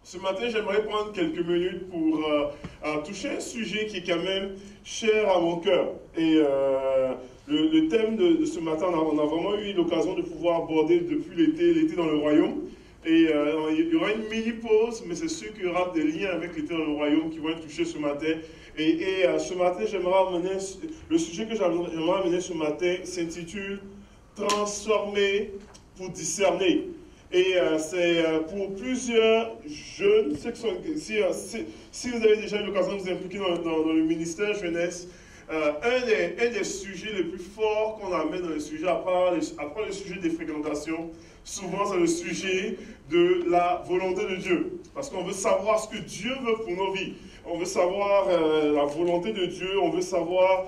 Ce matin, j'aimerais prendre quelques minutes pour toucher un sujet qui est quand même cher à mon cœur. Et le thème de ce matin, on a vraiment eu l'occasion de pouvoir aborder depuis l'été dans le royaume. Et il y aura une mini-pause, mais c'est sûr qu'il y aura des liens avec l'été dans le royaume qui vont être touchés ce matin. Et ce matin, le sujet que j'aimerais amener ce matin s'intitule « Transformer pour discerner ». Et c'est pour plusieurs jeunes, si vous avez déjà eu l'occasion de vous impliquer dans le ministère jeunesse, un des sujets les plus forts qu'on amène dans les sujets, après le sujet des fréquentations, souvent c'est le sujet de la volonté de Dieu. Parce qu'on veut savoir ce que Dieu veut pour nos vies. On veut savoir la volonté de Dieu, on veut savoir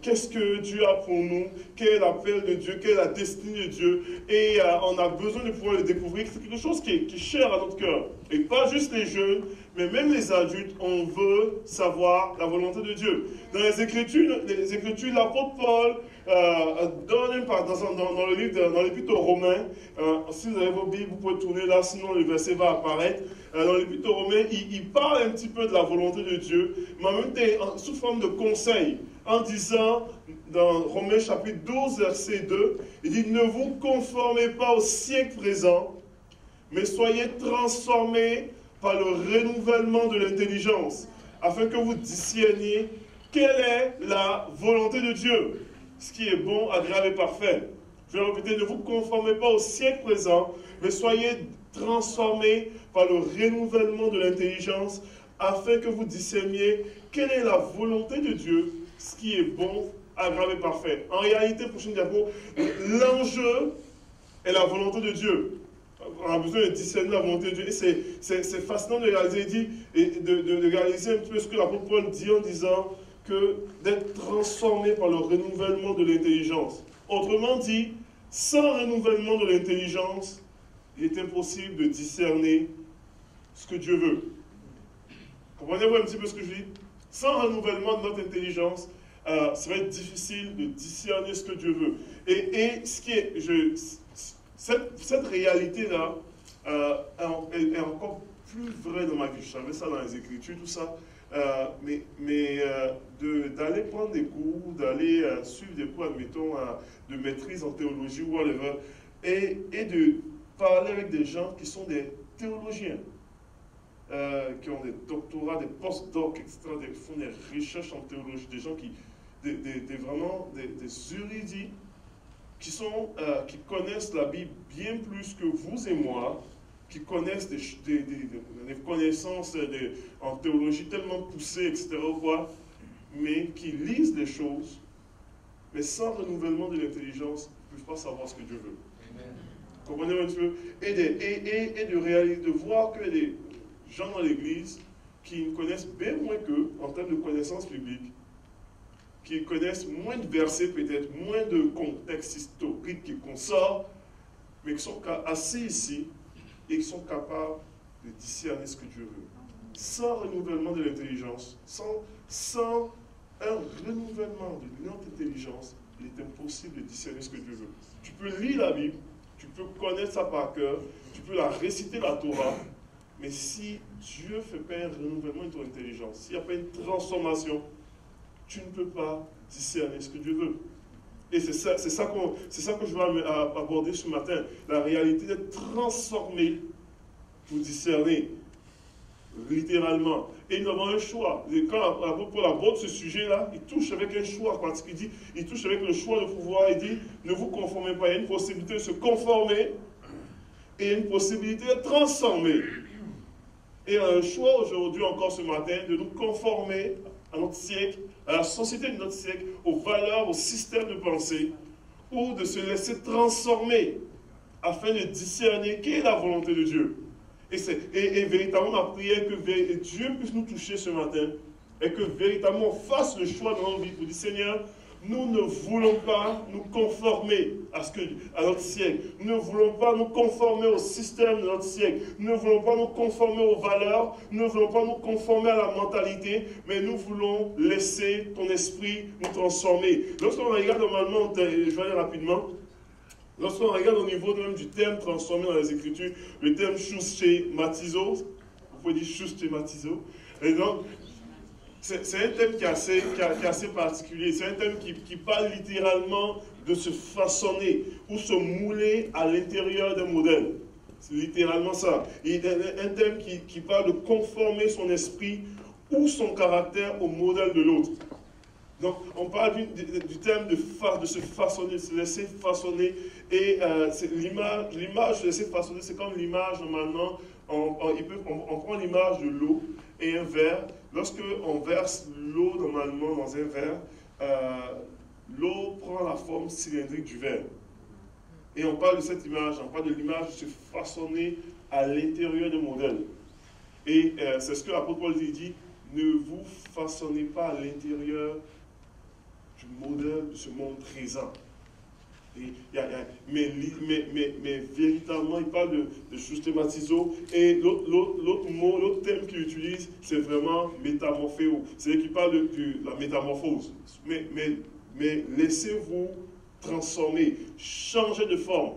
qu'est-ce que Dieu a pour nous, quel est l'appel de Dieu, quelle est la destinée de Dieu. Et on a besoin de pouvoir le découvrir. C'est quelque chose qui est cher à notre cœur. Et pas juste les jeunes, mais même les adultes, on veut savoir la volonté de Dieu. Dans les Écritures, l'apôtre Paul donne dans le livre, dans l'épître aux Romains, si vous avez vos Bibles, vous pouvez tourner là, sinon le verset va apparaître. Dans l'épître aux Romains, il parle un petit peu de la volonté de Dieu, mais en même temps sous forme de conseil, en disant, dans Romains chapitre 12, verset 2, il dit « Ne vous conformez pas au siècle présent, mais soyez transformés par le renouvellement de l'intelligence, afin que vous discerniez quelle est la volonté de Dieu, ce qui est bon, agréable et parfait. » Je vais répéter, ne vous conformez pas au siècle présent, mais soyez transformés par le renouvellement de l'intelligence, afin que vous discerniez quelle est la volonté de Dieu, ce qui est bon, agréable et parfait. En réalité, prochaine diapo, l'enjeu est la volonté de Dieu. On a besoin de discerner la volonté de Dieu. Et c'est fascinant de réaliser, de réaliser un peu ce que l'apôtre Paul dit en disant que d'être transformé par le renouvellement de l'intelligence. Autrement dit, sans renouvellement de l'intelligence, il est impossible de discerner ce que Dieu veut. Comprenez-vous un petit peu ce que je dis? Sans renouvellement de notre intelligence, ça va être difficile de discerner ce que Dieu veut. Et ce qui est, cette réalité-là est encore plus vraie dans ma vie. Je savais ça dans les Écritures, tout ça. D'aller prendre des cours, d'aller suivre des cours, admettons, de maîtrise en théologie ou whatever, et de parler avec des gens qui sont des théologiens, qui ont des doctorats, des post-docs, etc., qui font des recherches en théologie, des gens vraiment des érudits, qui connaissent la Bible bien plus que vous et moi, qui connaissent des connaissances en théologie tellement poussées, etc., mais qui lisent des choses, mais sans renouvellement de l'intelligence, ne peuvent pas savoir ce que Dieu veut. Amen. Comprenez un petit peu? Et de voir que des gens dans l'Église qui ne connaissent bien moins qu'eux, en termes de connaissances bibliques, qui connaissent moins de versets peut-être, moins de contexte historique qu'on sort, mais qui sont assis ici et qui sont capables de discerner ce que Dieu veut. Sans renouvellement de l'intelligence, sans un renouvellement de notre intelligence, il est impossible de discerner ce que Dieu veut. Tu peux lire la Bible, tu peux connaître ça par cœur, tu peux la réciter la Torah, mais si Dieu ne fait pas un renouvellement de ton intelligence, s'il n'y a pas une transformation, tu ne peux pas discerner ce que Dieu veut. Et c'est ça que je veux aborder ce matin. La réalité d'être transformé pour discerner, littéralement. Et nous avons un choix. Et quand l'apôtre Paul aborde ce sujet-là, il touche avec un choix. Parce qu'il dit, il touche avec le choix de pouvoir. Il dit, ne vous conformez pas. Il y a une possibilité de se conformer et une possibilité de transformer. Et un choix aujourd'hui, encore ce matin, de nous conformer à notre siècle, à la société de notre siècle, aux valeurs, au système de pensée, ou de se laisser transformer afin de discerner quelle est la volonté de Dieu. Et véritablement, ma prière que Dieu puisse nous toucher ce matin et que véritablement on fasse le choix dans notre vie pour dire Seigneur, nous ne voulons pas nous conformer à notre siècle. Nous ne voulons pas nous conformer au système de notre siècle. Nous ne voulons pas nous conformer aux valeurs. Nous ne voulons pas nous conformer à la mentalité. Mais nous voulons laisser ton esprit nous transformer. Lorsqu'on regarde normalement, je vais aller rapidement, Lorsqu'on regarde au niveau même du terme transformé dans les Écritures, le terme schématizo, vous pouvez dire schématizo, et donc c'est un thème qui est assez particulier, c'est un thème qui parle littéralement de se façonner ou se mouler à l'intérieur d'un modèle. C'est littéralement ça. Il y a un thème qui parle de conformer son esprit ou son caractère au modèle de l'autre. Donc, on parle du thème de se façonner, de se laisser façonner. Et l'image de laisser façonner, c'est comme l'image, normalement, on prend l'image de l'eau et un verre. Lorsque on verse l'eau, normalement, dans un verre, l'eau prend la forme cylindrique du verre. Et on parle de cette image, on parle de l'image de se façonner à l'intérieur d'un modèle. Et c'est ce que l'apôtre Paul dit, ne vous façonnez pas à l'intérieur du modèle de ce monde présent. Mais véritablement, il parle de systématiso. Et l'autre thème qu'il utilise, c'est vraiment métamorphéo. C'est-à-dire qu'il parle de la métamorphose. Mais laissez-vous transformer, changer de forme.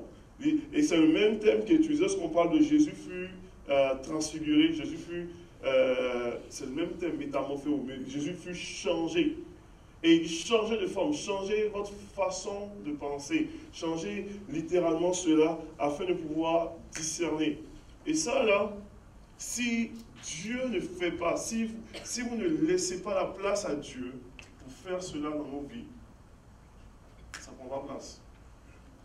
Et c'est le même thème qui est utilisé lorsqu'on parle de Jésus fut transfiguré, Jésus fut... c'est le même thème, métamorphéo, mais Jésus fut changé. Et il changeait de forme, changez votre façon de penser, changez littéralement cela afin de pouvoir discerner. Et ça là, si Dieu ne fait pas, si vous ne laissez pas la place à Dieu pour faire cela dans nos vies, ça prendra place.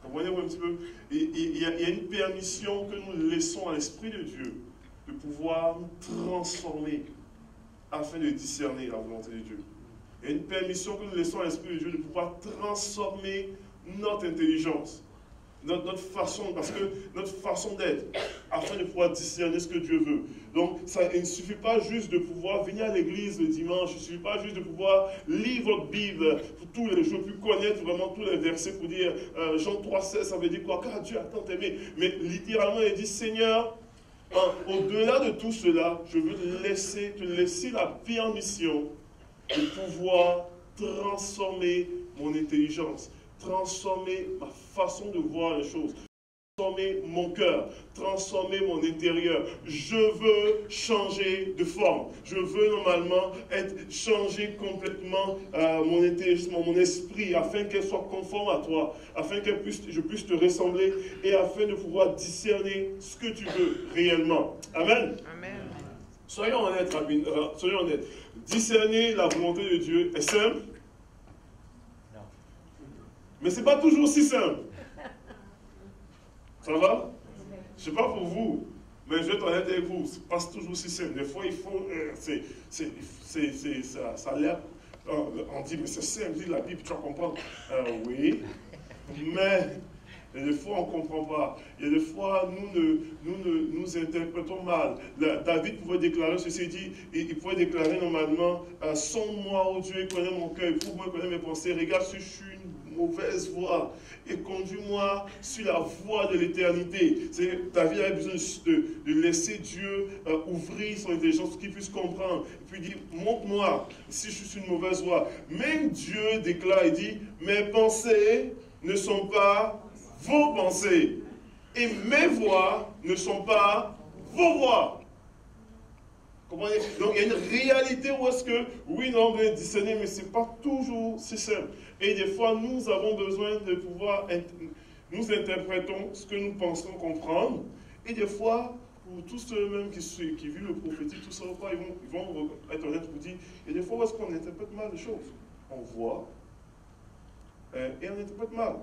Comprenez-vous un petit peu? Il y a une permission que nous laissons à l'Esprit de Dieu de pouvoir nous transformer afin de discerner la volonté de Dieu. Il y a une permission que nous laissons à l'Esprit de Dieu de pouvoir transformer notre intelligence, notre façon, parce que notre façon d'être, afin de pouvoir discerner ce que Dieu veut. Donc, il ne suffit pas juste de pouvoir venir à l'église le dimanche, il ne suffit pas juste de pouvoir lire votre Bible tous les jours, puis connaître vraiment tous les versets pour dire Jean 3,16, ça veut dire quoi? Car Dieu a tant aimé. Mais littéralement, il dit Seigneur, au-delà de tout cela, je veux te laisser la permission de pouvoir transformer mon intelligence, transformer ma façon de voir les choses, transformer mon cœur, transformer mon intérieur. Je veux changer de forme. Je veux normalement changer complètement mon intelligence, mon esprit, afin qu'elle soit conforme à toi, afin que je puisse te ressembler et afin de pouvoir discerner ce que tu veux réellement. Amen. Amen. Soyons honnêtes, soyons honnêtes. Discerner la volonté de Dieu est simple, non. Mais ce n'est pas toujours si simple. Ça va? Je ne sais pas pour vous, mais je vais être honnête avec vous, ce n'est pas toujours si simple. Des fois, il faut... ça a l'air... On dit, mais c'est simple, lis la Bible, tu vas comprendre. Oui, mais... Et des fois, on ne comprend pas. Et des fois, nous interprétons mal. David pouvait déclarer ceci, dit, il pouvait déclarer normalement, sonde-moi, ô Dieu, et connais mon cœur, pour moi connais mes pensées, regarde si je suis une mauvaise voie, et conduis-moi sur la voie de l'éternité. David avait besoin de laisser Dieu ouvrir son intelligence pour qu'il puisse comprendre. Et puis il dit, montre-moi si je suis sur une mauvaise voie. Même Dieu déclare, il dit, mes pensées ne sont pas vos pensées, et mes voix ne sont pas vos voix. Comprenez? Donc il y a une réalité où est-ce que, oui, non, on veut discerner, mais ce n'est pas toujours si simple. Et des fois, nous avons besoin de pouvoir, nous interprétons ce que nous pensons comprendre, et des fois, pour tous ceux-mêmes qui vivent le prophétique, tout ça, ils vont être honnêtes pour dire, et des fois, où est-ce qu'on interprète mal les choses? On voit, et on interprète mal.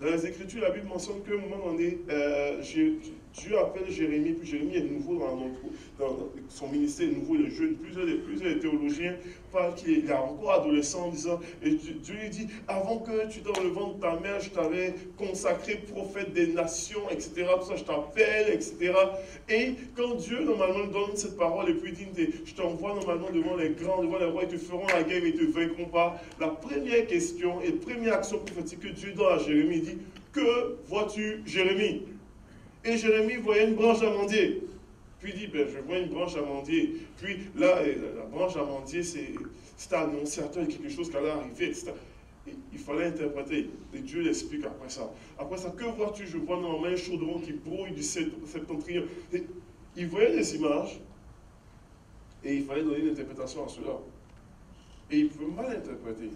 Dans les Écritures, la Bible mentionne qu'à un moment donné, Dieu appelle Jérémie, puis Jérémie est nouveau dans son ministère, nouveau, il est jeune. Plusieurs théologiens parlent qu'il est encore adolescent en disant, et Dieu lui dit, avant que tu dans le ventre de ta mère, je t'avais consacré prophète des nations, etc. Tout ça, je t'appelle, etc. Et quand Dieu, normalement, donne cette parole, et puis il dit, je t'envoie normalement devant les grands, devant les rois, ils te feront la guerre, mais ils ne te vaincront pas. La première question et la première action prophétique que Dieu donne à Jérémie, il dit, que vois-tu, Jérémie? Et Jérémie voyait une branche d'amandier. Puis il dit, je vois une branche d'amandier. Puis là, la branche d'amandier, c'est annonciateur de quelque chose qui allait arriver, etc. il fallait interpréter. Et Dieu l'explique après ça. Après ça, que vois-tu? Je vois normalement un chaudron qui brouille du septentrion. Et il voyait des images et il fallait donner une interprétation à cela. Et il pouvait mal interpréter.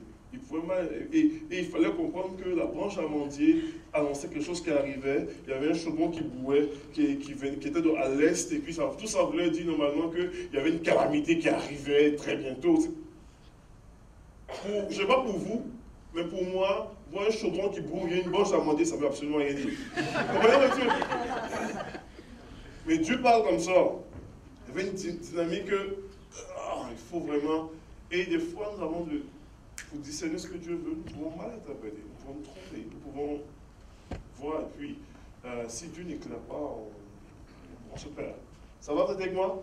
Et il fallait comprendre que la branche amandier annonçait quelque chose qui arrivait. Il y avait un chaudron qui bouait, qui était à l'est. Et puis tout ça voulait dire normalement qu'il y avait une calamité qui arrivait très bientôt. Je ne sais pas pour vous, mais pour moi, voir un chaudron qui brouille et une branche amandier, ça ne veut absolument rien dire. Vous comprenez, Dieu? Mais Dieu parle comme ça. Il y avait une dynamique que il faut vraiment. Et des fois, nous avons pour discerner ce que Dieu veut, nous pouvons mal interpréter, nous pouvons nous tromper, nous pouvons voir, et puis, si Dieu n'éclaire pas, on se perd. Ça va peut-être avec moi?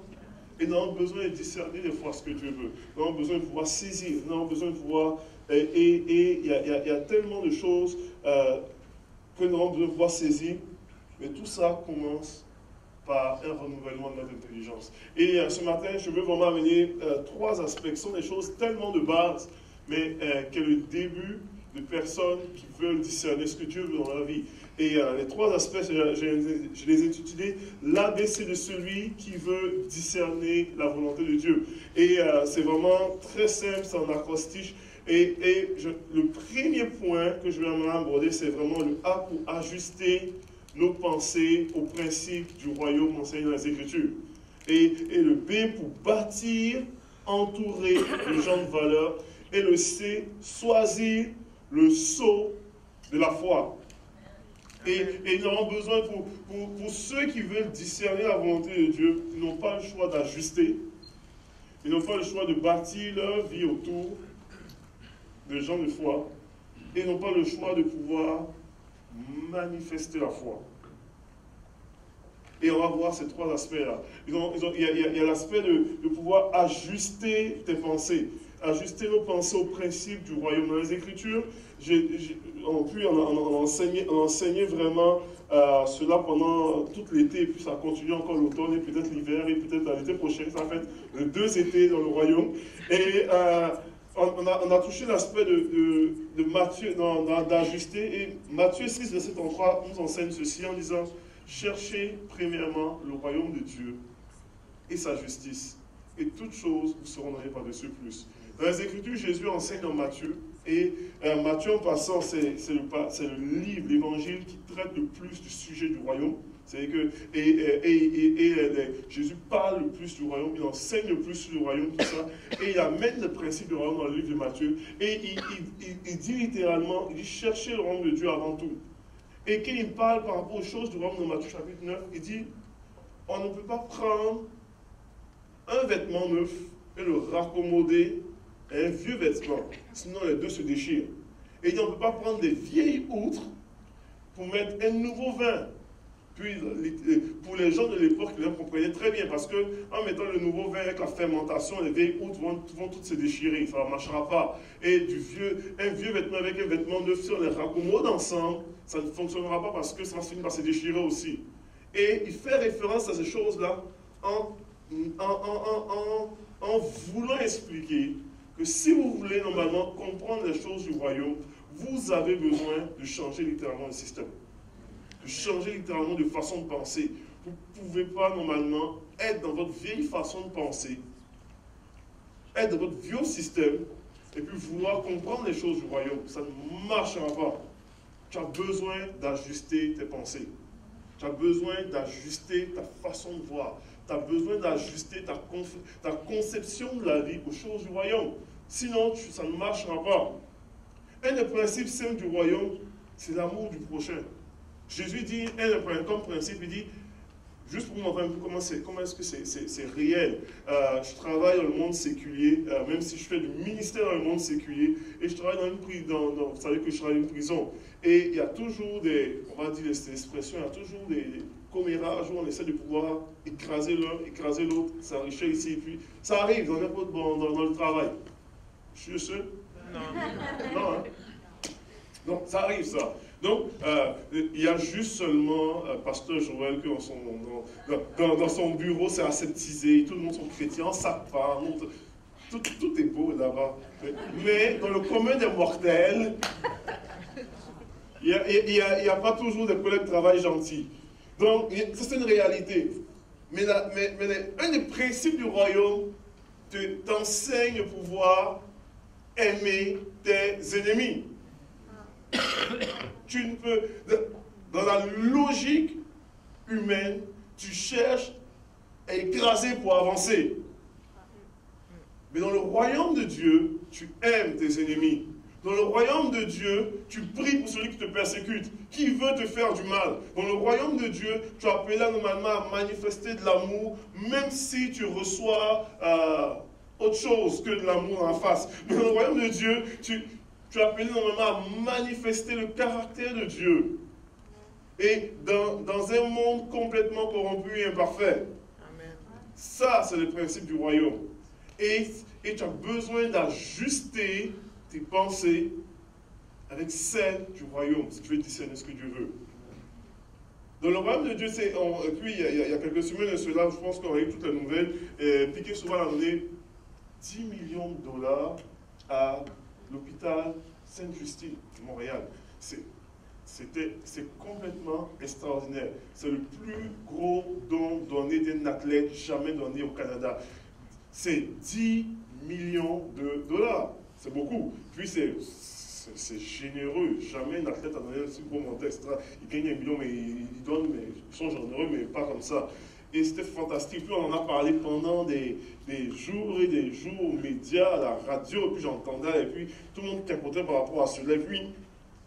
Et nous avons besoin de discerner des fois ce que Dieu veut. Nous avons besoin de pouvoir saisir, nous avons besoin de pouvoir... Et il y a tellement de choses que nous avons besoin de pouvoir saisir, mais tout ça commence par un renouvellement de notre intelligence. Et ce matin, je veux vraiment amener 3 aspects qui sont des choses tellement de base, mais qui est le début de personnes qui veulent discerner ce que Dieu veut dans leur vie. Et les 3 aspects, je les ai intitulés l'ABC de celui qui veut discerner la volonté de Dieu. Et c'est vraiment très simple, c'est en acrostiche. Et le premier point que je vais aborder, c'est vraiment le A pour ajuster nos pensées aux principes du royaume enseigné dans les Écritures. Et le B pour bâtir, entourer les gens de valeur. Et le C, choisir le sceau de la foi. Et nous avons besoin, pour ceux qui veulent discerner la volonté de Dieu, ils n'ont pas le choix d'ajuster. Ils n'ont pas le choix de bâtir leur vie autour de gens de foi. Et ils n'ont pas le choix de pouvoir manifester la foi. Et on va voir ces 3 aspects-là. Il y a l'aspect de pouvoir ajuster tes pensées. Ajuster nos pensées aux principes du royaume. Dans les Écritures, on enseignait vraiment cela pendant tout l'été, et puis ça continue encore l'automne, et peut-être l'hiver, et peut-être l'été prochain. Ça fait 2 étés dans le royaume. Et on a touché l'aspect de Matthieu, d'ajuster. Et Matthieu 6, verset 33 nous enseigne ceci en disant: cherchez premièrement le royaume de Dieu et sa justice, et toutes choses vous seront données par-dessus plus. Dans les Écritures, Jésus enseigne dans Matthieu, et Matthieu, en passant, c'est le livre, l'évangile qui traite le plus du sujet du royaume. Jésus parle le plus du royaume, il enseigne le plus sur le royaume, tout ça, et il amène le principe du royaume dans le livre de Matthieu, et il dit littéralement, il dit cherchez le royaume de Dieu avant tout. Et quand il parle par rapport aux choses du royaume dans Matthieu chapitre 9, il dit, on ne peut pas prendre un vêtement neuf et le raccommoder à un vieux vêtement, sinon les deux se déchirent. Et il dit, on ne peut pas prendre des vieilles outres pour mettre un nouveau vin. Puis, pour les gens de l'époque, ils le comprenaient très bien, parce qu'en mettant le nouveau vin avec la fermentation, les vieilles outres vont toutes se déchirer, ça ne marchera pas. Et un vieux vêtement avec un vêtement neuf, si on les raccommode ensemble, ça ne fonctionnera pas parce que ça finit par se déchirer aussi. Et il fait référence à ces choses-là en voulant expliquer que si vous voulez normalement comprendre les choses du royaume, vous avez besoin de changer littéralement le système. De changer littéralement de façon de penser. Vous ne pouvez pas normalement être dans votre vieille façon de penser, être dans votre vieux système, et puis vouloir comprendre les choses du royaume. Ça ne marchera pas. Tu as besoin d'ajuster tes pensées. Tu as besoin d'ajuster ta façon de voir. Tu as besoin d'ajuster ta conception de la vie aux choses du royaume. Sinon, ça ne marchera pas. Un des principes simples du royaume, c'est l'amour du prochain. Jésus dit, comme principe, il dit, juste pour vous montrer un peu comment est-ce que c'est réel. Je travaille dans le monde séculier, même si je fais du ministère dans le monde séculier, et je travaille dans une prison, vous savez que je travaille dans une prison. Et il y a toujours on va dire des expressions, il y a toujours des commérages où on essaie de pouvoir écraser l'un, écraser l'autre, s'enrichir ici, et puis ça arrive dans n'importe dans le travail. Je suis le seul? Non. Non, hein? Donc, ça arrive, ça. Donc, il y a juste seulement Pasteur Joël que dans son bureau, c'est aseptisé, tout le monde sont chrétiens, ça part. tout est beau là-bas. Mais dans le commun des mortels, il n'y a pas toujours des collègues de travail gentils. Donc, ça c'est une réalité. Mais un des principes du royaume t'enseigne de pouvoir aimer tes ennemis. Tu ne peux... Dans la logique humaine, tu cherches à écraser pour avancer. Mais dans le royaume de Dieu, tu aimes tes ennemis. Dans le royaume de Dieu, tu pries pour celui qui te persécute, qui veut te faire du mal. Dans le royaume de Dieu, tu es appelé normalement à manifester de l'amour, même si tu reçois autre chose que de l'amour en face. Mais dans le royaume de Dieu, tu es appelé normalement à manifester le caractère de Dieu. Et dans un monde complètement corrompu et imparfait. Amen. Ça, c'est le principe du royaume. Et tu as besoin d'ajuster tes pensées avec celles du royaume, si tu veux discerner ce que Dieu veut. Dans le royaume de Dieu, et puis il y a quelques semaines de cela, je pense qu'on a eu toutes les nouvelles, Piquet souvent a donné 10 millions de dollars à l'hôpital Sainte-Justine de Montréal. C'est complètement extraordinaire. C'est le plus gros don donné d'un athlète jamais donné au Canada. C'est 10 millions de dollars. C'est beaucoup. Puis c'est généreux. Jamais un athlète a donné un si gros montant extra. Il gagne 1 million, mais ils donnent, mais ils sont généreux, mais pas comme ça. Et c'était fantastique. Puis on en a parlé pendant des jours et des jours aux médias, à la radio, et puis j'entendais, et puis tout le monde capotait par rapport à cela. Et puis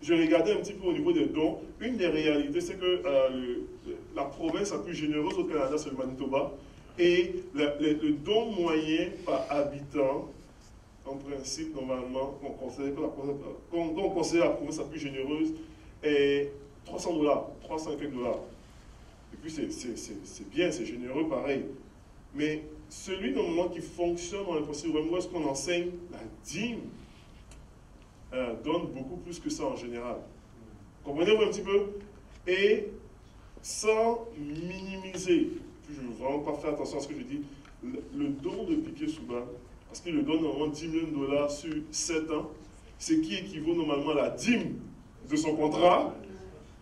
je regardais un petit peu au niveau des dons. Une des réalités, c'est que la province la plus généreuse au Canada, c'est le Manitoba. Et le don moyen par habitant, en principe, normalement, qu'on considère la province la plus généreuse, est 300 dollars, 300 et quelques dollars. Et puis c'est bien, c'est généreux pareil. Mais celui normalement qui fonctionne dans le processus, où est-ce qu'on enseigne la dîme, donne beaucoup plus que ça en général. Comprenez-vous un petit peu? Et sans minimiser, puis je ne veux vraiment pas faire attention à ce que je dis, le don de Piquet Souban, parce qu'il le donne normalement 10 millions de dollars sur 7 ans, ce qui équivaut normalement à la dîme de son contrat,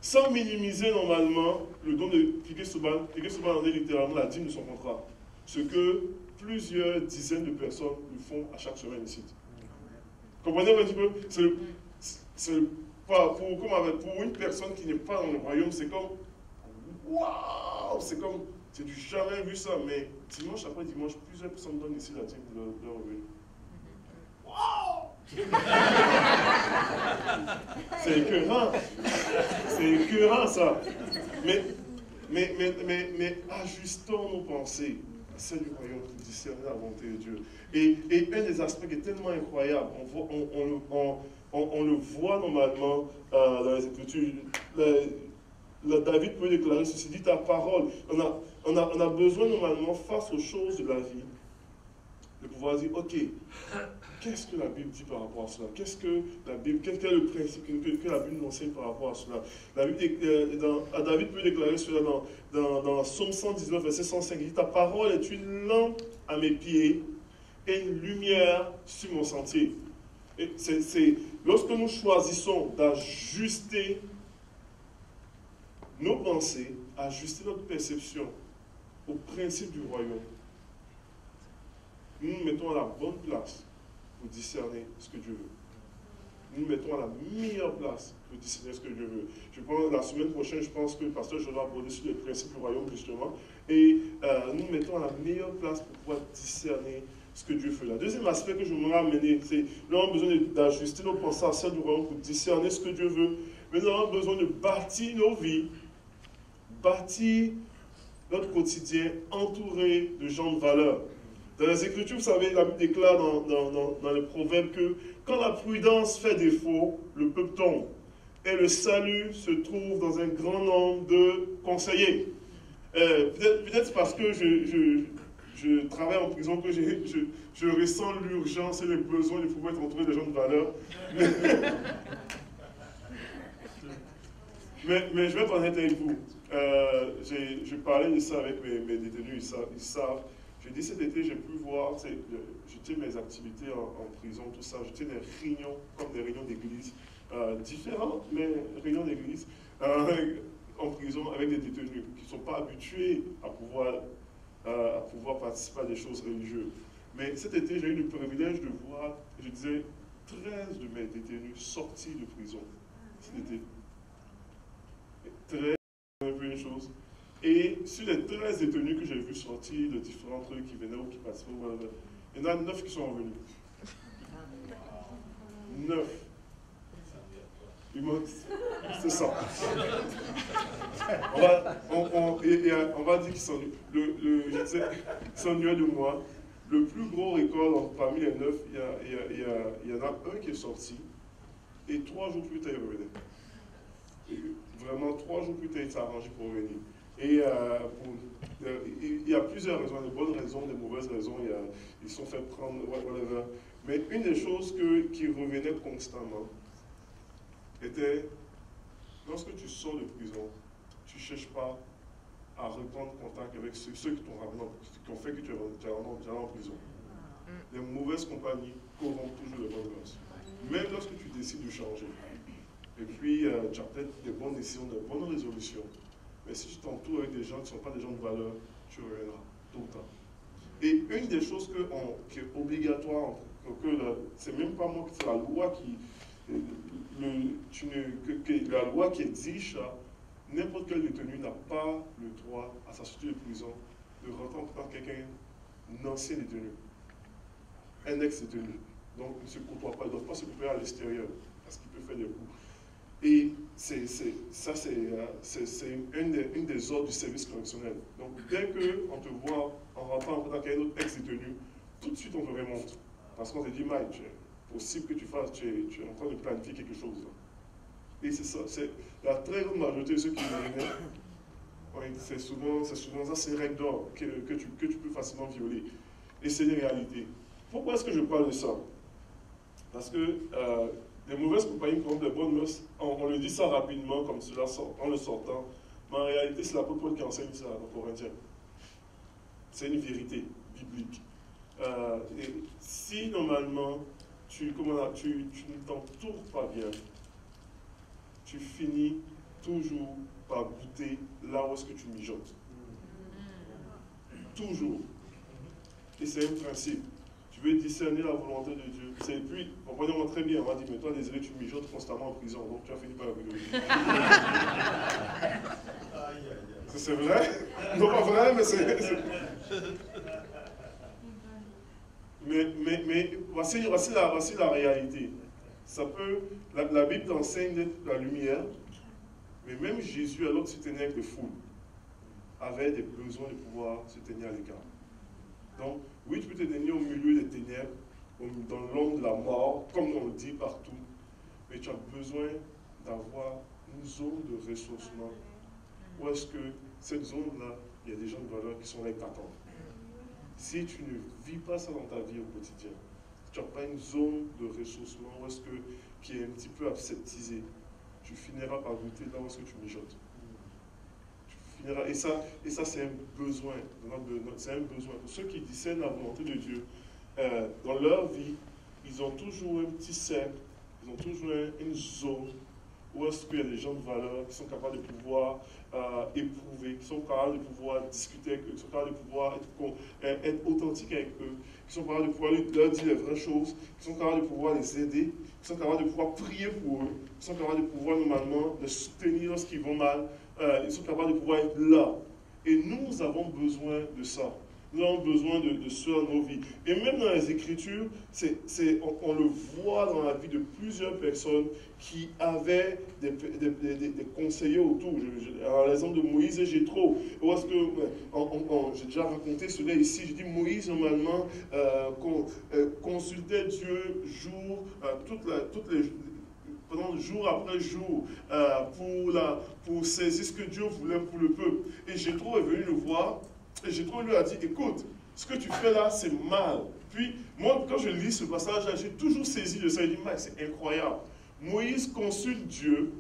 sans minimiser normalement le don de Piquet Souban. Piquet Souban en est littéralement la dîme de son contrat. Ce que plusieurs dizaines de personnes lui font à chaque semaine ici. Comprenez un petit peu? Pour une personne qui n'est pas dans le royaume, c'est comme waouh! C'est comme, j'ai jamais vu ça, mais dimanche après dimanche, plusieurs personnes donnent ici la dîme de leur revenu. Waouh! C'est écœurant. C'est écœurant ça. Mais ajustons nos pensées à celles du royaume pour discerner la volonté de Dieu. Et un des aspects qui est tellement incroyable, on le voit normalement dans les Écritures. David peut déclarer ceci, dit ta parole. On a besoin normalement, face aux choses de la vie, de pouvoir dire, ok, qu'est-ce que la Bible dit par rapport à cela? Quel est le principe que la Bible nous enseigne par rapport à cela? David peut déclarer cela dans Psaume 119, verset 105, il dit, ta parole est une lampe à mes pieds et une lumière sur mon sentier. Et lorsque nous choisissons d'ajuster nos pensées, ajuster notre perception au principe du royaume, nous nous mettons à la bonne place pour discerner ce que Dieu veut. Nous nous mettons à la meilleure place pour discerner ce que Dieu veut. Je pense la semaine prochaine, je pense que le pasteur je vais aborder sur les principes du royaume justement, et nous nous mettons à la meilleure place pour pouvoir discerner ce que Dieu fait. Le deuxième aspect que je voudrais amener, c'est nous avons besoin d'ajuster nos pensées à celles du royaume pour discerner ce que Dieu veut, mais nous avons besoin de bâtir nos vies, bâtir notre quotidien entouré de gens de valeur. Dans les Écritures, vous savez, la Bible déclare dans les Proverbes que quand la prudence fait défaut, le peuple tombe. Et le salut se trouve dans un grand nombre de conseillers. Peut-être parce que je travaille en prison que je ressens l'urgence et le besoin de pouvoir être entouré de gens de valeur. Mais je vais être honnête avec vous. Je parlais de ça avec mes détenus, ils savent. J'ai dit cet été, j'ai pu voir, j'étais mes activités en prison, tout ça, j'étais des réunions, comme des réunions d'église, différentes, mais réunions d'église, en prison avec des détenus qui ne sont pas habitués à pouvoir participer à des choses religieuses. Mais cet été, j'ai eu le privilège de voir, je disais, 13 de mes détenus sortis de prison cet été. 13, c'est un peu une chose. Et sur les 13 détenus que j'ai vus sortir de différents trucs qui venaient ou qui participaient, il y en a 9 qui sont revenus. 9. C'est ça. On va dire qu'ils s'ennuient de moi. Le plus gros record parmi les 9, il y en a un qui est sorti, et 3 jours plus tard, il revenait. Et vraiment, 3 jours plus tard, il s'est arrangé pour revenir. Et il y a plusieurs raisons, des bonnes raisons, des mauvaises raisons. Ils sont fait prendre, whatever. Mais une des choses qui revenait constamment était, lorsque tu sors de prison, tu ne cherches pas à reprendre contact avec ceux qui t'ont ramené, qui ont fait que tu es en prison. Les mauvaises compagnies corrompent toujours les bonnes mœurs. Même lorsque tu décides de changer. Et puis, tu as peut-être des bonnes décisions, des bonnes résolutions. Mais si tu t'entoures avec des gens qui ne sont pas des gens de valeur, tu reviendras tout le temps. Et une des choses qui est obligatoire, c'est même pas moi, c'est la loi la loi qui exige ça. N'importe quel détenu n'a pas le droit, à sa sortie de prison, de rentrer en tant que quelqu'un, un ancien détenu, un ex-détenu. Donc, il ne se côtoie pas, il ne doit pas se côtoyer à l'extérieur, parce qu'il peut faire des coups. Et ça, c'est une des ordres du service correctionnel. Donc, dès qu'on te voit en rentrant en tant qu'un autre ex-détenu, tout de suite, on te remonte. Parce qu'on te dit, Mike, c'est possible que tu es en train de planifier quelque chose. Et c'est ça, c'est la très grande majorité de ceux qui viennent, c'est souvent ça, c'est une règle d'or que tu peux facilement violer. Et c'est une réalité. Pourquoi est-ce que je parle de ça? Parce que les mauvaises compagnies comme les bonnes mœurs, on le dit ça rapidement, comme cela, en le sortant, mais en réalité, c'est l'apôtre Paul qui enseigne ça dans Corinthiens. C'est une vérité biblique. Et si normalement, tu ne t'entoures pas bien, tu finis toujours par goûter là où est-ce que tu mijotes. Toujours. Et c'est un principe. Tu veux discerner la volonté de Dieu. Et puis, comprenez-moi très bien, on va dire, mais toi, désolé, tu mijotes constamment en prison, donc tu as fini par la C'est vrai? Non, pas vrai, mais c'est... Mais voici la réalité. Ça peut... La Bible enseigne d'être la lumière, mais même Jésus, alors qu'il se tenait avec les foules, avait des besoins de pouvoir se tenir à l'écart. Donc, oui, tu peux te tenir au milieu des ténèbres, dans l'ombre de la mort, comme on le dit partout, mais tu as besoin d'avoir une zone de ressourcement. Où est-ce que cette zone-là, il y a des gens de valeur qui sont là et t'attendent. Si tu ne vis pas ça dans ta vie au quotidien, tu n'as pas une zone de ressourcement où est-ce que, qui est un petit peu aseptisée, tu finiras par goûter là où est-ce que tu mijotes. Et ça c'est un besoin. C'est un besoin. Pour ceux qui discernent la volonté de Dieu, dans leur vie, ils ont toujours un petit cercle, ils ont toujours une zone où est-ce qu'il y a des gens de valeur qui sont capables de pouvoir éprouver, qui sont capables de pouvoir discuter avec eux, qui sont capables de pouvoir être authentiques avec eux, qui sont capables de pouvoir leur dire les vraies choses, qui sont capables de pouvoir les aider, qui sont capables de pouvoir prier pour eux, qui sont capables de pouvoir normalement les soutenir lorsqu'ils vont mal, ils sont capables de pouvoir être là. Et nous avons besoin de ça. Nous avons besoin de cela dans nos vies. Et même dans les Écritures, on le voit dans la vie de plusieurs personnes qui avaient des conseillers autour. L'exemple de Moïse et Jéthro. J'ai déjà raconté cela ici. Je dis Moïse, normalement, consultait Dieu jour après jour, pour saisir ce que Dieu voulait pour le peuple. Et Jéthro est venu le voir. Et Jéthro lui a dit, écoute, ce que tu fais là, c'est mal. Puis, moi, quand je lis ce passage, j'ai toujours saisi de ça. Il dit, Mike, c'est incroyable. Moïse consulte Dieu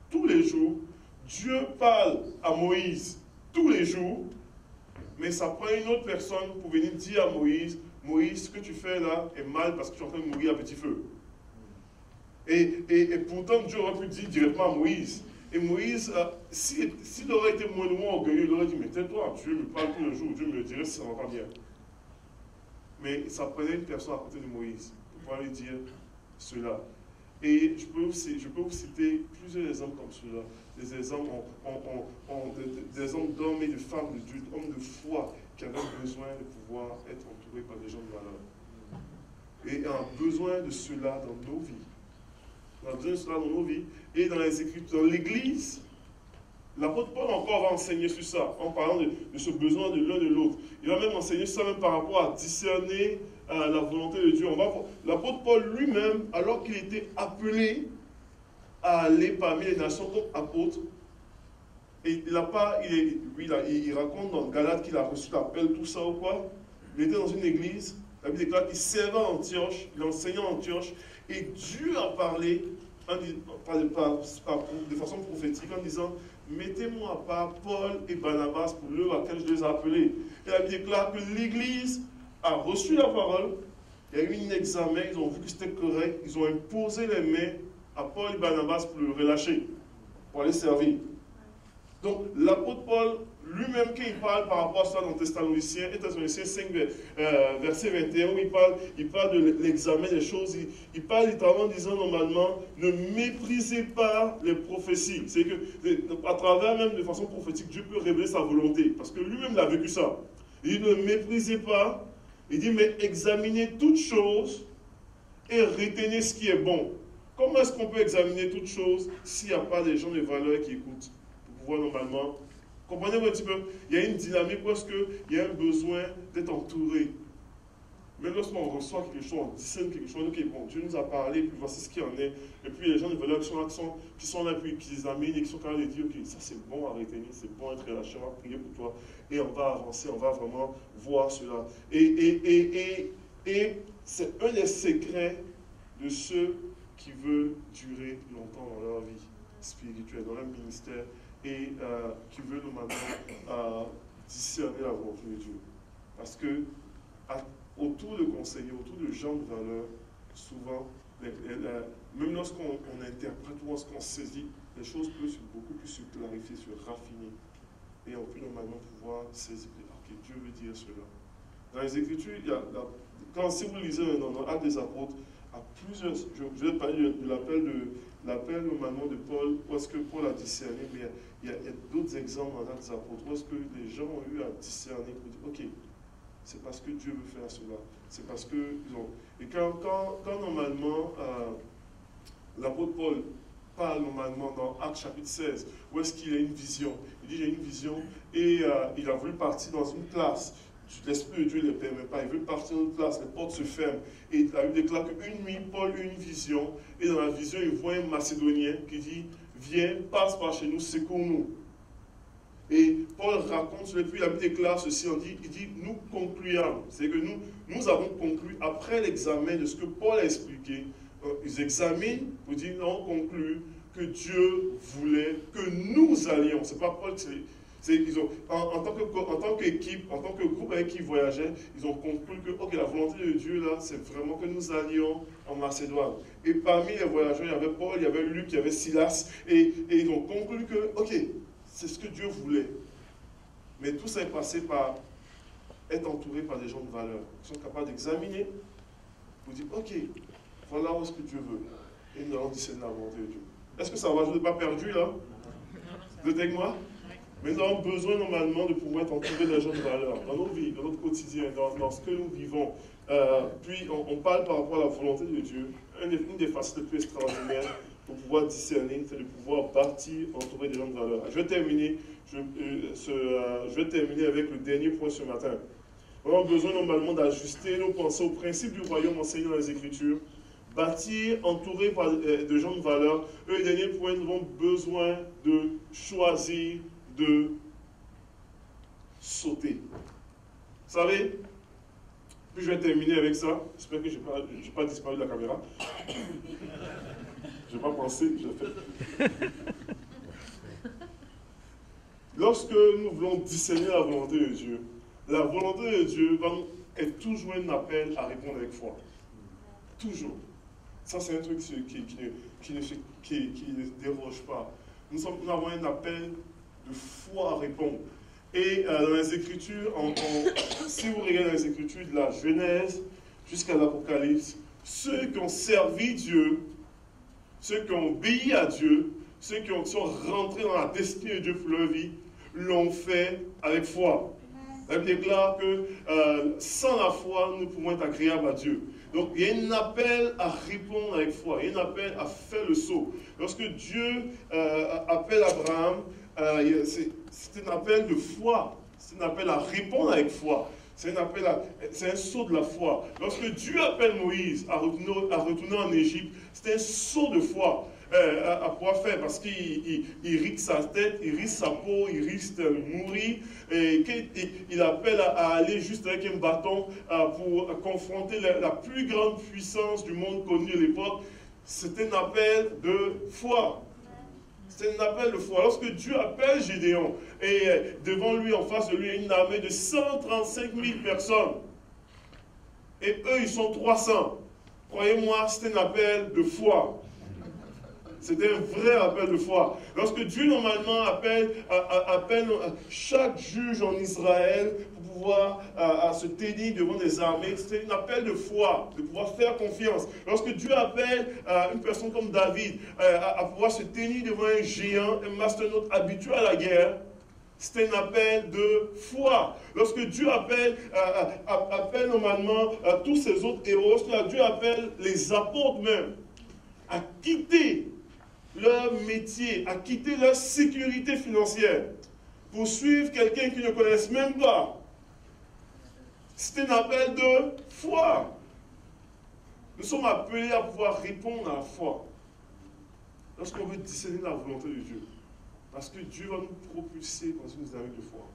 tous les jours. Dieu parle à Moïse tous les jours. Mais ça prend une autre personne pour venir dire à Moïse, Moïse, ce que tu fais là est mal parce que tu es en train de mourir à petit feu. Et pourtant, Dieu aurait pu dire directement à Moïse. Et Moïse, s'il aurait été moindrement orgueilleux, il aurait dit, mais tais-toi, Dieu me parle tous les jours, Dieu me dirait si ça va pas bien. Mais ça prenait une personne à côté de Moïse pour pouvoir lui dire cela. Et je peux vous citer plusieurs exemples comme cela. Des exemples des hommes d'hommes et de femmes de Dieu, hommes de foi qui avaient besoin de pouvoir être entourés par des gens de valeur. Et un besoin de cela dans nos vies. On a besoin de cela dans nos vies. Et dans les Écritures, dans l'Église, l'apôtre Paul encore va enseigner sur ça, en parlant de ce besoin de l'un de l'autre. Il va même enseigner ça même par rapport à discerner la volonté de Dieu. L'apôtre Paul lui-même, alors qu'il était appelé à aller parmi les nations comme apôtre, et il raconte dans Galates qu'il a reçu l'appel, tout ça ou quoi. Il était dans une église, la Bible déclare qu'il servait à Antioche, il enseignait à Antioche, et Dieu a parlé de façon prophétique en disant, mettez-moi à part Paul et Barnabas pour l'œuvre à laquelle je les ai appelés. Et la Bible déclare que l'église a reçu la parole, il y a eu un examen, ils ont vu que c'était correct, ils ont imposé les mains à Paul et Barnabas pour le relâcher, pour aller servir. Donc l'apôtre Paul, lui-même, quand il parle par rapport à ça dans Thessaloniciens, et Thessaloniciens 5, verset 21, où il parle de l'examen des choses, il parle littéralement en disant normalement, ne méprisez pas les prophéties. C'est que, à travers même de façon prophétique, Dieu peut révéler sa volonté, parce que lui-même l'a vécu ça. Il dit, ne méprisez pas, il dit, mais examinez toutes choses et retenez ce qui est bon. Comment est-ce qu'on peut examiner toutes choses s'il n'y a pas des gens de valeur qui écoutent pour pouvoir normalement... Comprenez-vous un petit peu? Il y a une dynamique où est-ce qu'il y a un besoin d'être entouré. Même lorsqu'on reçoit quelque chose, on discerne quelque chose, ok, bon, Dieu nous a parlé, puis voici ce qu'il en est. Et puis les gens de valeur qui sont là, puis qui examinent et qui sont capables de dire, ok, ça c'est bon à retenir, c'est bon à être relâché, on va prier pour toi. Et on va avancer, on va vraiment voir cela. Et c'est un des secrets de ceux qui veulent durer longtemps dans leur vie spirituelle, dans leur ministère, et qui veulent normalement discerner la volonté de Dieu. Parce que autour de conseillers, autour de gens de valeur, souvent, même lorsqu'on interprète ou lorsqu'on saisit, les choses peuvent beaucoup plus se clarifier, se raffiner. Et on peut normalement pouvoir saisir, ok, Dieu veut dire cela. Dans les Écritures, si vous lisez dans Actes des Apôtres, à plusieurs, je vais parler de l'appel normalement de Paul, où est-ce que Paul a discerné, mais il y a d'autres exemples dans Actes des Apôtres, où est-ce que les gens ont eu à discerner pour dire, ok, c'est parce que Dieu veut faire cela, c'est parce que ils ont... Et quand normalement l'apôtre Paul parle normalement dans Actes chapitre 16, où est-ce qu'il a une vision, il dit j'ai une vision, et il a voulu partir dans une classe. L'Esprit de Dieu ne le permet pas, il veut partir dans une classe, les portes se ferment. Et la Bible déclare qu'une nuit, Paul eut une vision, et dans la vision, il voit un Macédonien qui dit, viens, passe par chez nous, secours-nous. Et Paul raconte, et puis la Bible déclare ceci, il dit, nous concluons. C'est que nous avons conclu, après l'examen de ce que Paul a expliqué, ils examinent pour dire, non, on conclut que Dieu voulait que nous allions. C'est pas Paul, en tant qu'équipe, en tant que groupe avec qui ils voyageaient, ils ont conclu que ok, la volonté de Dieu, là, c'est vraiment que nous allions en Macédoine. Et parmi les voyageurs, il y avait Paul, il y avait Luc, il y avait Silas, et ils ont conclu que, ok, c'est ce que Dieu voulait. Mais tout ça est passé par être entouré par des gens de valeur, qui sont capables d'examiner, pour dire, ok, voilà où est-ce que Dieu veut. Et nous allons discerner la volonté de Dieu. Est-ce que ça va? Je n'ai pas perdu, là? Vous êtes avec moi? Mais nous avons besoin normalement de pouvoir être entourés de gens de valeur dans nos vies, dans notre quotidien, dans ce que nous vivons. Puis on parle par rapport à la volonté de Dieu. Une des facettes les plus extraordinaires pour pouvoir discerner, c'est de pouvoir bâtir entouré de gens de valeur. Je vais terminer avec le dernier point ce matin. Nous avons besoin normalement d'ajuster nos pensées au principe du royaume enseigné dans les Écritures. Bâtir, entouré de gens de valeur. Le dernier point, nous avons besoin de choisir de sauter. Vous savez, puis je vais terminer avec ça. J'espère que je n'ai pas disparu de la caméra. Je n'ai pas pensé, je l'ai fait. Lorsque nous voulons discerner la volonté de Dieu, La volonté de Dieu est toujours un appel à répondre avec foi. Toujours. Ça, c'est un truc qui ne déroge pas. Nous avons un appel de foi à répondre. Et dans les Écritures, si vous regardez dans les Écritures de la Genèse jusqu'à l'Apocalypse, ceux qui ont servi Dieu, ceux qui ont obéi à Dieu, ceux qui sont rentrés dans la destinée de Dieu pour leur vie, l'ont fait avec foi. La Bible déclare que sans la foi, nous pouvons être agréables à Dieu. Donc, il y a un appel à répondre avec foi. Il y a un appel à faire le saut. Lorsque Dieu appelle Abraham, c'est un appel de foi. C'est un appel à répondre avec foi. C'est un saut de la foi. Lorsque Dieu appelle Moïse à retourner en Égypte, c'est un saut de foi. À pouvoir faire parce qu'il risque sa tête, il risque sa peau, il risque de mourir et il appelle à aller juste avec un bâton pour confronter la plus grande puissance du monde connu à l'époque. C'est un appel de foi. C'est un appel de foi. Lorsque Dieu appelle Gédéon et devant lui, en face de lui, il y a une armée de 135 000 personnes et eux ils sont 300. Croyez-moi, c'est un appel de foi. C'était un vrai appel de foi. Lorsque Dieu, normalement, appelle chaque juge en Israël pour pouvoir se tenir devant des armées, c'était un appel de foi, de pouvoir faire confiance. Lorsque Dieu appelle une personne comme David à pouvoir se tenir devant un géant, un mastodonte habitué à la guerre, c'est un appel de foi. Lorsque Dieu appelle normalement tous ces autres héros, lorsque Dieu appelle les apôtres même à quitter leur métier, à quitter leur sécurité financière pour suivre quelqu'un qu'ils ne connaissent même pas. C'est un appel de foi. Nous sommes appelés à pouvoir répondre à la foi lorsqu'on veut discerner la volonté de Dieu. Parce que Dieu va nous propulser dans une dynamique de foi.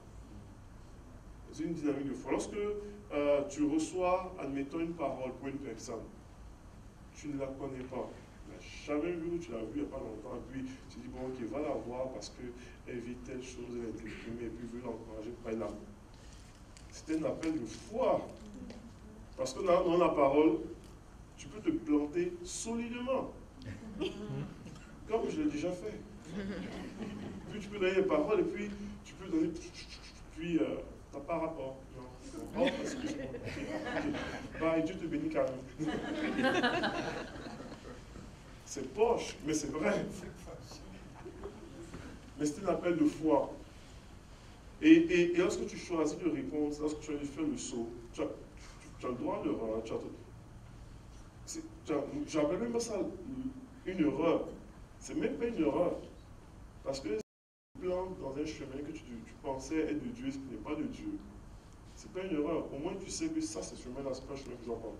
Dans une dynamique de foi. Lorsque tu reçois, admettons, une parole pour une personne, tu ne la connais pas. Jamais vu, tu l'as vu il n'y a pas longtemps, et puis tu dis, bon, ok, va la voir parce qu'elle vit telle chose, elle est déprimée, et puis veut l'encourager pour elle. C'est un appel de foi. Parce que dans la parole, tu peux te planter solidement. Comme je l'ai déjà fait. Puis tu peux donner des paroles, et puis tu peux donner, puis t'as pas rapport. Non, parce que bah, et Dieu te bénit quand même. C'est poche, mais c'est vrai. Mais c'est un appel de foi. Et lorsque tu choisis de répondre, lorsque tu choisis de faire le saut, tu as le droit de l'erreur. J'appelle même pas ça une erreur. C'est même pas une erreur. Parce que si tu plantes dans un chemin que tu pensais être de Dieu, ce qui n'est pas de Dieu, c'est pas une erreur. Au moins tu sais que ça, ce chemin-là, c'est pas un chemin que je dois prendre.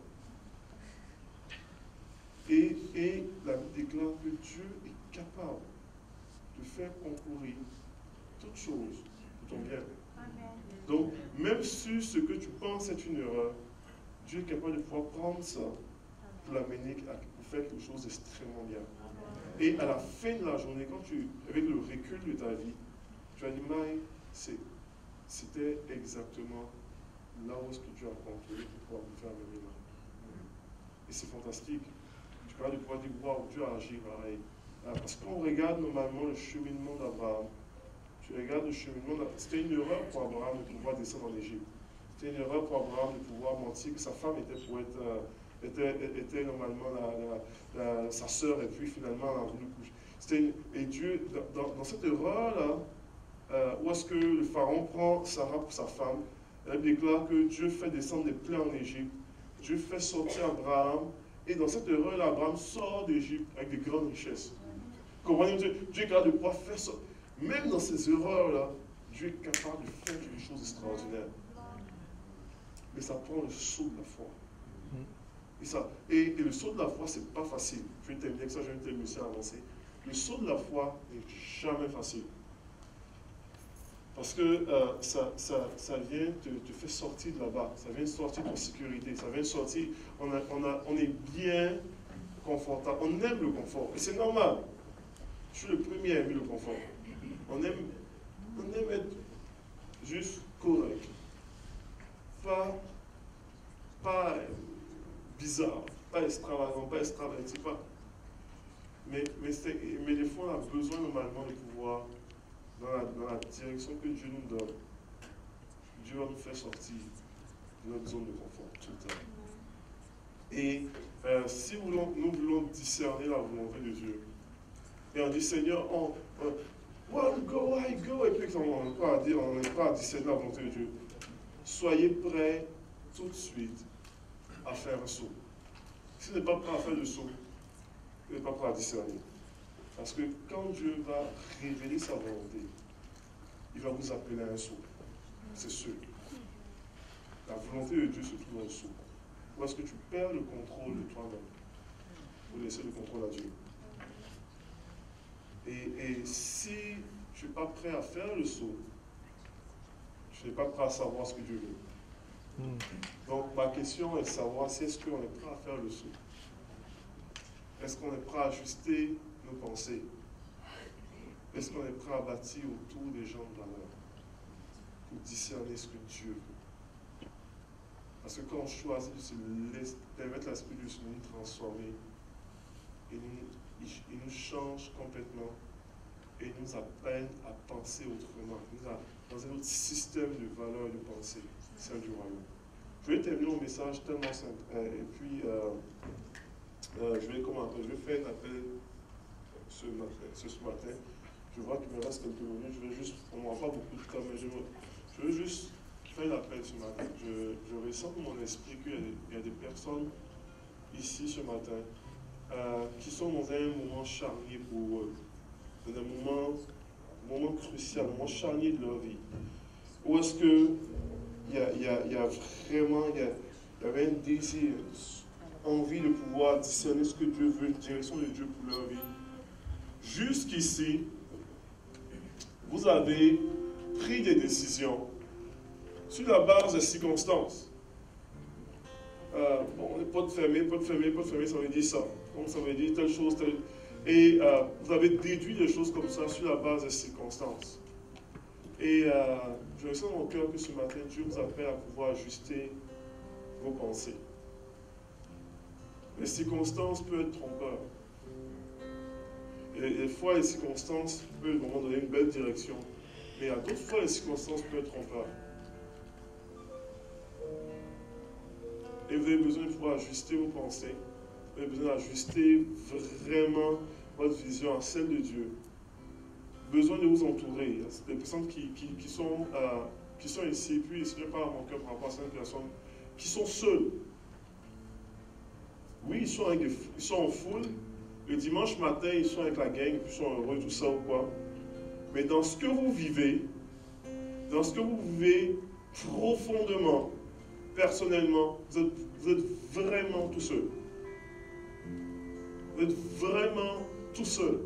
Et la Bible déclare que Dieu est capable de faire concourir toutes choses pour ton bien. Donc, même si ce que tu penses est une erreur, Dieu est capable de pouvoir prendre ça pour l'amener pour faire quelque chose d'extrêmement bien. Et à la fin de la journée, avec le recul de ta vie, tu vas dire, Maï, c'était exactement là où est-ce que Dieu a contrôlé pour pouvoir me faire venir là. Et c'est fantastique. Tu vas pouvoir dire, waouh, Dieu a agi pareil. Parce qu'on regarde normalement le cheminement d'Abraham. Tu regardes le cheminement c'était une erreur pour Abraham de pouvoir descendre en Égypte. C'était une erreur pour Abraham de pouvoir mentir que sa femme était normalement sa sœur, et puis finalement elle a voulu coucher. Et Dieu, dans cette erreur-là, où est-ce que le pharaon prend Sarah pour sa femme, elle déclare que Dieu fait descendre des plaies en Égypte. Dieu fait sortir Abraham. Et dans cette erreur-là, Abraham sort d'Égypte avec de grandes richesses. Comprenez, Dieu est capable de pouvoir faire ça. Même dans ces erreurs-là, Dieu est capable de faire quelque chose d'extraordinaire. Mais ça prend le saut de la foi. Et le saut de la foi, c'est pas facile. Je vais terminer avec ça, je vais terminer aussi à avancer. Le saut de la foi n'est jamais facile. Parce que ça vient te faire sortir de là-bas. Ça vient sortir de sécurité. Ça vient sortir. On est bien confortable. On aime le confort. Et c'est normal. Je suis le premier à aimer le confort. On aime être juste correct. pas bizarre, pas extravagant, pas extraverti, pas. Mais des fois, on a besoin normalement de pouvoir, dans la direction que Dieu nous donne, Dieu va nous faire sortir de notre zone de confort tout le temps. Et si nous voulons discerner la volonté de Dieu, et on dit Seigneur, one go, I go, et puis on n'est pas à discerner la volonté de Dieu, soyez prêts tout de suite à faire un saut. Si vous n'êtes pas prêt à faire le saut, vous n'êtes pas prêt à discerner. Parce que quand Dieu va révéler sa volonté, il va vous appeler à un saut. C'est sûr. La volonté de Dieu se trouve dans le saut. Ou est-ce que tu perds le contrôle de toi-même pour laisser le contrôle à Dieu? Et si tu n'es pas prêt à faire le saut, tu n'es pas prêt à savoir ce que Dieu veut. Donc ma question est de savoir si est-ce qu'on est prêt à faire le saut. Est-ce qu'on est prêt à ajuster nos pensées? Est-ce qu'on est prêt à bâtir autour des gens de valeur pour discerner ce que Dieu veut? Parce que quand on choisit de se permettre l'Esprit de nous transformer, il nous change complètement et il nous appelle à penser autrement, dans un autre système de valeurs et de pensée, celle du royaume. Je vais terminer mon message tellement simple. Et puis, je vais faire un appel ce matin. Je vois qu'il me reste quelques minutes. On n'aura pas beaucoup de temps, mais je veux juste faire un appel ce matin. Je ressens dans mon esprit qu'il y a des personnes ici ce matin qui sont dans un moment charnier pour eux, dans un moment crucial, un moment charnier de leur vie. Où est-ce que il y avait un désir, envie de pouvoir discerner ce que Dieu veut, une direction de Dieu pour leur vie. Jusqu'ici, vous avez pris des décisions sur la base des circonstances. Les portes fermées, ça veut dire ça. Donc ça veut dire telle chose, telle. Et vous avez déduit des choses comme ça sur la base des circonstances. Et je sens dans mon cœur que ce matin, Dieu vous appelle à pouvoir ajuster vos pensées. Les circonstances peuvent être trompeurs. Et des fois, les circonstances peuvent vraiment donner une belle direction. Mais à d'autres fois, les circonstances peuvent être trompeurs. Et vous avez besoin de pouvoir ajuster vos pensées. Vous avez besoin d'ajuster vraiment votre vision à celle de Dieu. Besoin de vous entourer. Il y a des personnes qui sont ici, puis le Seigneur parle à mon cœur par rapport à certaines personnes qui sont seules. Oui, ils sont en foule. Le dimanche matin, ils sont avec la gang, puis ils sont heureux, tout ça ou quoi. Mais dans ce que vous vivez profondément, personnellement, vous êtes vraiment tout seul. Vous êtes vraiment tout seul.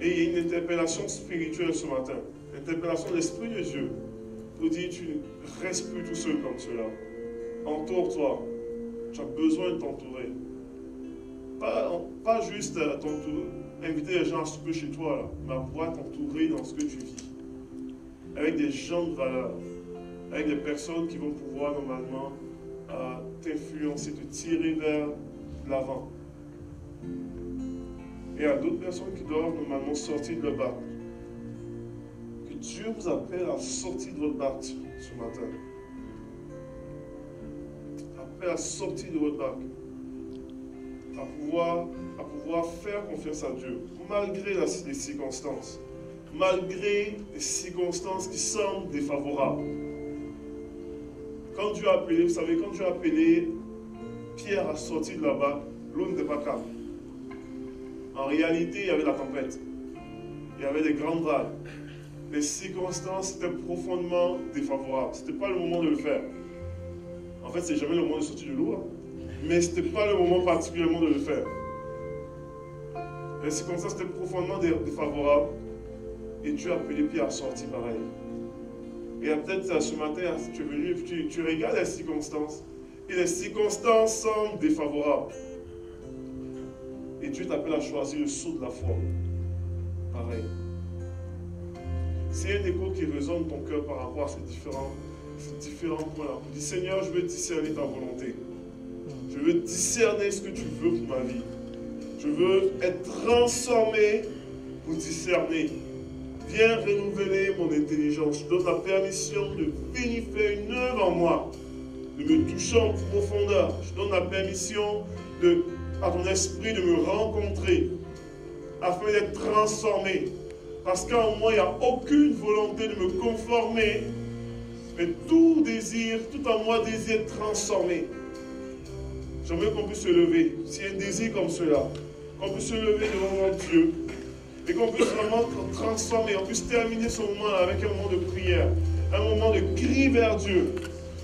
Et il y a une interpellation spirituelle ce matin, interpellation de l'Esprit de Dieu. Vous dit, tu ne restes plus tout seul comme cela. Entoure-toi. Tu as besoin de t'entourer. Pas juste inviter les gens à souper chez toi, là, mais à pouvoir t'entourer dans ce que tu vis. Avec des gens de valeur. Avec des personnes qui vont pouvoir normalement t'influencer, te tirer vers l'avant. Et il y a d'autres personnes qui doivent normalement sortir de leur barque. Que Dieu vous appelle à sortir de votre barque ce matin. Appelle à sortir de votre barque. À pouvoir faire confiance à Dieu, malgré les circonstances. Malgré les circonstances qui semblent défavorables. Quand Dieu a appelé, vous savez, quand Dieu a appelé Pierre à sortir de la barque, l'eau n'était pas calme. En réalité, il y avait la tempête. Il y avait des grandes vagues. Les circonstances étaient profondément défavorables. Ce n'était pas le moment de le faire. En fait, c'est jamais le moment de sortir de l'eau. Mais ce n'était pas le moment particulièrement de le faire. Les circonstances étaient profondément défavorables. Et Dieu a appelé Pierre à sortir pareil. Et peut-être ce matin, tu es venu et tu regardes les circonstances. Et les circonstances semblent défavorables. Et Dieu t'appelle à choisir le saut de la foi. Pareil. C'est un écho qui résonne dans ton cœur par rapport à ces différentes différents points. On dit, Seigneur, je veux discerner ta volonté. Je veux discerner ce que tu veux pour ma vie. Je veux être transformé pour discerner. Viens renouveler mon intelligence. Je donne la permission de venir faire une œuvre en moi, de me toucher en profondeur. Je donne la permission à ton esprit de me rencontrer, afin d'être transformé. Parce qu'en moi, il n'y a aucune volonté de me conformer, mais tout en moi désire être transformé. J'aimerais qu'on puisse se lever, s'il y a un désir comme cela, qu'on puisse se lever devant notre Dieu, et qu'on puisse vraiment transformer, on puisse terminer ce moment avec un moment de prière, un moment de cri vers Dieu,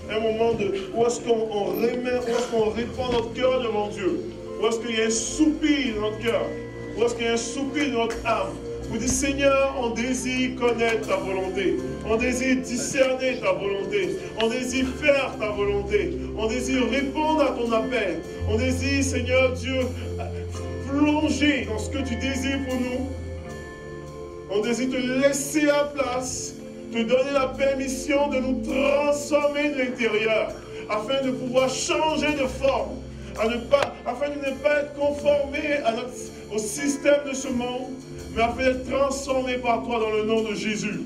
un moment où est-ce qu'on répand notre cœur devant Dieu, où est-ce qu'il y a un soupir dans notre cœur, où est-ce qu'il y a un soupir dans notre âme. Vous dites, Seigneur, on désire connaître ta volonté. On désire discerner ta volonté. On désire faire ta volonté. On désire répondre à ton appel. On désire, Seigneur Dieu, plonger dans ce que tu désires pour nous. On désire te laisser la place, te donner la permission de nous transformer de l'intérieur, afin de pouvoir changer de forme, afin de ne pas être conformé au système de ce monde, mais afin d'être transformé par toi dans le nom de Jésus.